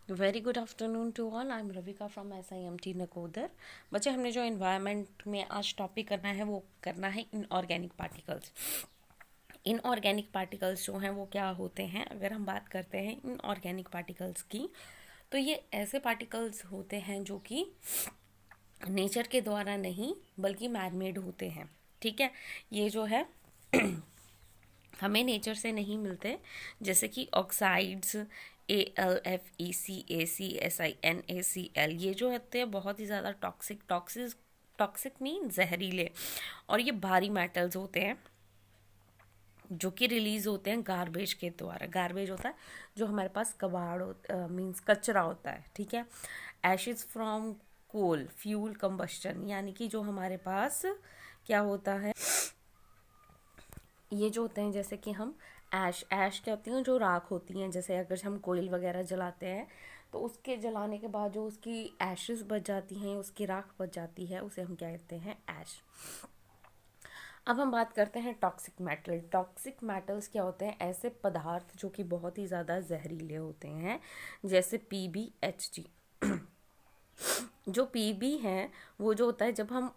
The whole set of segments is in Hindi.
Very good afternoon to all. I am Ravika from SIMT Nakodar. बच्चे, हमने जो इन्वायरमेंट में आज टॉपिक करना है वो करना है इनऑर्गेनिक पार्टिकल्स। इनऑर्गेनिक पार्टिकल्स जो हैं वो क्या होते हैं? अगर हम बात करते हैं इनऑर्गेनिक पार्टिकल्स की, तो ये ऐसे पार्टिकल्स होते हैं जो कि नेचर के द्वारा नहीं बल्कि मैनमेड होते हैं। ठीक है, ये जो है हमें नेचर से नहीं मिलते, जैसे कि ऑक्साइड्स AlFeCAcSiNaCl, ये जो होते हैं बहुत ही ज़्यादा टॉक्सिक मीन जहरीले, और ये भारी मेटल्स होते हैं जो कि रिलीज होते हैं गार्बेज के द्वारा। गार्बेज होता है जो हमारे पास कबाड़ मीन्स कचरा होता है। ठीक है, ashes from coal fuel combustion, यानी कि जो हमारे पास क्या होता है, ये जो होते हैं जैसे कि हम ऐश क्या होती हैं, जो राख होती हैं, जैसे अगर हम कोयल वगैरह जलाते हैं तो उसके जलाने के बाद जो उसकी एशेस बच जाती हैं, उसकी राख बच जाती है, उसे हम क्या कहते हैं, ऐश। अब हम बात करते हैं टॉक्सिक मेटल। टॉक्सिक मेटल्स क्या होते हैं? ऐसे पदार्थ जो कि बहुत ही ज़्यादा जहरीले होते हैं, जैसे PbHg। जो पीबी है वो जो होता है, जब हम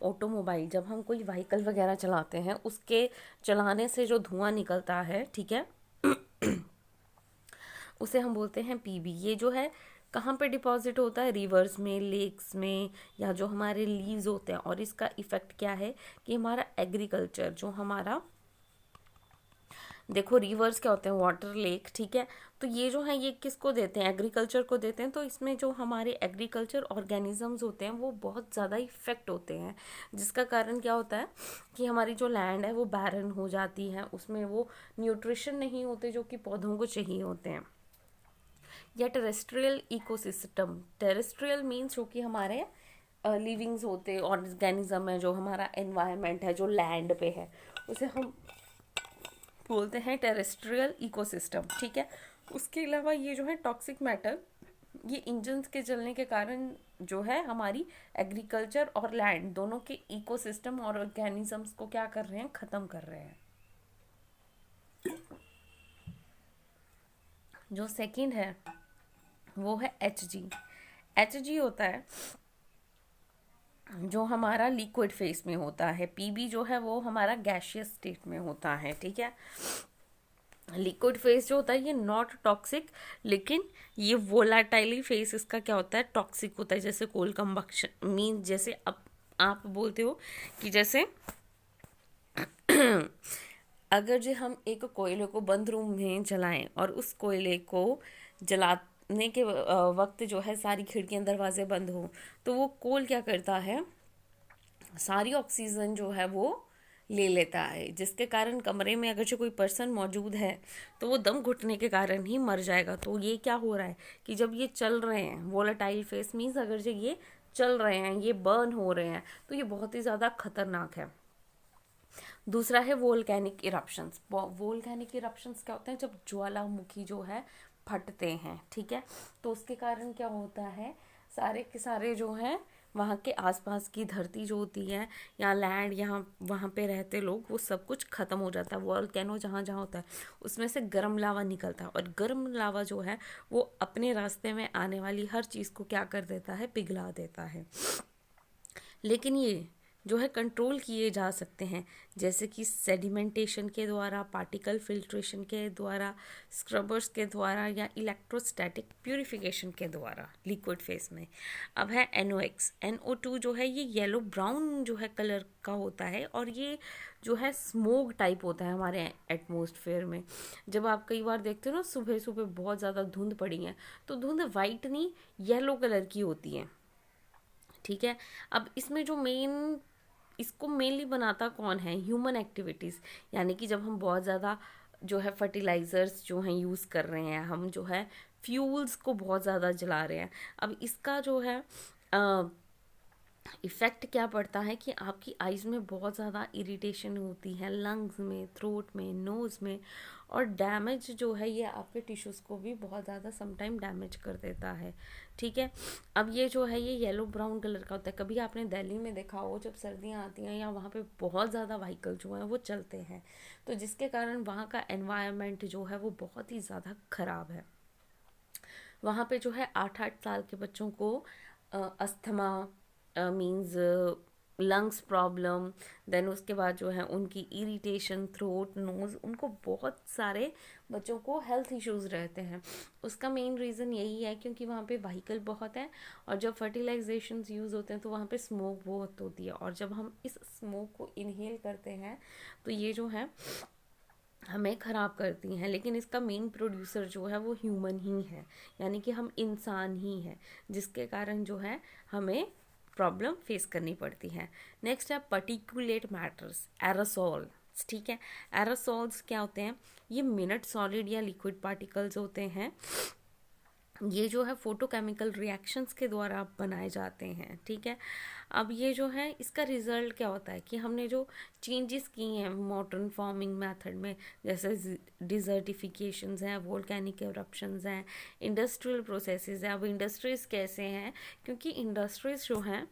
कोई व्हीकल वगैरह चलाते हैं, उसके चलाने से जो धुआं निकलता है, ठीक है, उसे हम बोलते हैं पीबी। ये जो है कहाँ पे डिपॉजिट होता है? रिवर्स में, लेक्स में, या जो हमारे लीव्स होते हैं। और इसका इफेक्ट क्या है कि हमारा एग्रीकल्चर, जो हमारा, देखो रिवर्स क्या होते हैं, वाटर लेक, ठीक है, तो ये जो है ये किसको देते हैं? एग्रीकल्चर को देते हैं। तो इसमें जो हमारे एग्रीकल्चर ऑर्गेनिजम्स होते हैं वो बहुत ज़्यादा इफेक्ट होते हैं, जिसका कारण क्या होता है कि हमारी जो लैंड है वो बैरन हो जाती है, उसमें वो न्यूट्रिशन नहीं होते जो कि पौधों को चाहिए होते हैं। या टेरेस्ट्रियल इकोसिस्टम, टेरेस्ट्रियल मीन्स जो कि हमारे लिविंग्स होते ऑर्गेनिज्म है, जो हमारा एनवायरनमेंट है, जो लैंड पे है, उसे हम बोलते हैं टेरेस्ट्रियल इकोसिस्टम। ठीक है, उसके अलावा ये जो है टॉक्सिक मैटर, ये इंजन्स के जलने के कारण जो है हमारी एग्रीकल्चर और लैंड दोनों के इकोसिस्टम और ऑर्गेनिजम्स को क्या कर रहे हैं? ख़त्म कर रहे हैं। जो सेकंड है वो है HG। HG होता है जो हमारा लिक्विड फेस में होता है। PB जो है वो हमारा गैशियस स्टेट में होता है। ठीक है, लिक्विड फेस जो होता है ये नॉट टॉक्सिक, लेकिन ये वोलाटाइली फेस इसका क्या होता है? टॉक्सिक होता है। जैसे कोल कंबक्शन मीन, जैसे अब आप बोलते हो कि जैसे अगर जो हम एक कोयले को बंद रूम में जलाएं और उस कोयले को जलाने के वक्त जो है सारी खिड़कियां दरवाजे बंद हो, तो वो कोल क्या करता है? सारी ऑक्सीजन जो है वो ले लेता है, जिसके कारण कमरे में अगर जो कोई पर्सन मौजूद है तो वो दम घुटने के कारण ही मर जाएगा। तो ये क्या हो रहा है कि जब ये चल रहे हैं, वोलेटाइल फेस मीन्स अगर जो ये चल रहे हैं, ये बर्न हो रहे हैं, तो ये बहुत ही ज़्यादा खतरनाक है। दूसरा है वोल्केनिक इरप्शंस। वोल्केनिक इरप्शंस क्या होते हैं? जब ज्वालामुखी जो है फटते हैं, ठीक है, तो उसके कारण क्या होता है, सारे के सारे जो हैं वहाँ के आसपास की धरती जो होती है या लैंड, यहाँ वहाँ पे रहते लोग, वो सब कुछ ख़त्म हो जाता है। वोल्केनो जहाँ जहाँ होता है उसमें से गर्म लावा निकलता है, और गर्म लावा जो है वो अपने रास्ते में आने वाली हर चीज़ को क्या कर देता है? पिघला देता है। लेकिन ये जो है कंट्रोल किए जा सकते हैं, जैसे कि सेडिमेंटेशन के द्वारा, पार्टिकल फिल्ट्रेशन के द्वारा, स्क्रबर्स के द्वारा, या इलेक्ट्रोस्टैटिक प्यूरिफिकेशन के द्वारा लिक्विड फेस में। अब है NOx। NO2 जो है ये येलो ब्राउन जो है कलर का होता है, और ये जो है स्मोक टाइप होता है हमारे एटमॉस्फेयर में। जब आप कई बार देखते हो ना, सुबह सुबह बहुत ज़्यादा धुंध पड़ी है, तो धुंध वाइट नहीं येलो कलर की होती है। ठीक है, अब इसमें जो मेन, इसको मेनली बनाता कौन है? Human activities. यानी कि जब हम बहुत ज़्यादा जो है फर्टिलाइज़र्स जो हैं यूज़ कर रहे हैं, हम जो है फ्यूल्स को बहुत ज़्यादा जला रहे हैं, अब इसका जो है इफ़ेक्ट क्या पड़ता है कि आपकी आइज़ में बहुत ज़्यादा इरिटेशन होती है, लंग्स में, थ्रोट में, नोज़ में, और डैमेज जो है ये आपके टिश्यूज़ को भी बहुत ज़्यादा समटाइम डैमेज कर देता है। ठीक है, अब ये जो है ये येलो ब्राउन कलर का होता है। कभी आपने दिल्ली में देखा हो, जब सर्दियाँ आती हैं या वहाँ पे बहुत ज़्यादा व्हीकल जो हैं वो चलते हैं, तो जिसके कारण वहाँ का एनवायरनमेंट जो है वो बहुत ही ज़्यादा ख़राब है। वहाँ पे जो है 8-8 साल के बच्चों को asthma means lungs problem, then उसके बाद जो है उनकी इरिटेशन, थ्रोट, नोज़, उनको बहुत सारे बच्चों को हेल्थ इश्यूज रहते हैं। उसका मेन रीज़न यही है क्योंकि वहाँ पे व्हीकल बहुत है, और जब फर्टिलाइजेशन यूज़ होते हैं तो वहाँ पे स्मोक बहुत होती है, और जब हम इस स्मोक को इनहेल करते हैं तो ये जो है हमें ख़राब करती हैं। लेकिन इसका मेन प्रोड्यूसर जो है वो ह्यूमन ही है, यानी कि हम इंसान ही हैं, जिसके कारण जो है हमें प्रॉब्लम फेस करनी पड़ती है। नेक्स्ट है पर्टिकुलेट मैटर्स, एरोसोल। ठीक है, एरोसोल्स क्या होते हैं? ये मिनट सॉलिड या लिक्विड पार्टिकल्स होते हैं। ये जो है फोटोकेमिकल रिएक्शंस के द्वारा बनाए जाते हैं। ठीक है, अब ये जो है इसका रिजल्ट क्या होता है कि हमने जो चेंजेस की हैं मॉडर्न फार्मिंग मेथड में, जैसे डिजर्टिफिकेशंस हैं, वोल्केनिक एरप्शंस हैं, इंडस्ट्रियल प्रोसेसेस हैं। अब इंडस्ट्रीज कैसे हैं? क्योंकि इंडस्ट्रीज जो हैं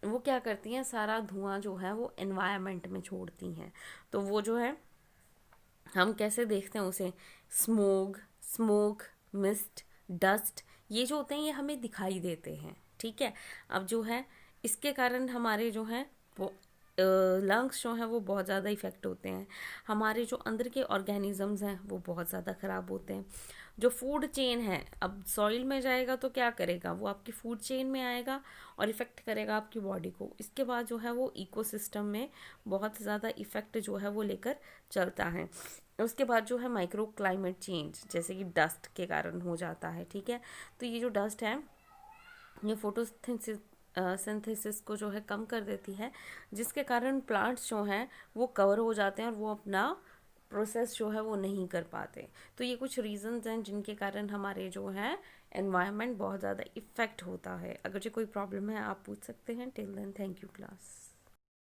वो क्या करती हैं, सारा धुआं जो है वो एनवायरनमेंट में छोड़ती हैं। तो वो जो है हम कैसे देखते हैं उसे? स्मोक, मिस्ट, डस्ट, ये जो होते हैं ये हमें दिखाई देते हैं। ठीक है, अब जो है इसके कारण हमारे जो है वो लंग्स जो हैं वो बहुत ज़्यादा इफ़ेक्ट होते हैं। हमारे जो अंदर के ऑर्गेनिजम्स हैं वो बहुत ज़्यादा ख़राब होते हैं। जो फूड चेन है, अब सॉइल में जाएगा तो क्या करेगा, वो आपकी फूड चेन में आएगा और इफ़ेक्ट करेगा आपकी बॉडी को। इसके बाद जो है वो इकोसिस्टम में बहुत ज़्यादा इफ़ेक्ट जो है वो लेकर चलता है। उसके बाद जो है माइक्रो क्लाइमेट चेंज, जैसे कि डस्ट के कारण हो जाता है। ठीक है, तो ये जो डस्ट है ये फोटोसिंथेसिस सिंथेसिस को जो है कम कर देती है, जिसके कारण प्लांट्स जो हैं वो कवर हो जाते हैं और वो अपना प्रोसेस जो है वो नहीं कर पाते। तो ये कुछ रीजंस हैं जिनके कारण हमारे जो है एनवायरनमेंट बहुत ज़्यादा इफ़ेक्ट होता है। अगर जो कोई प्रॉब्लम है आप पूछ सकते हैं। Till then thank you class.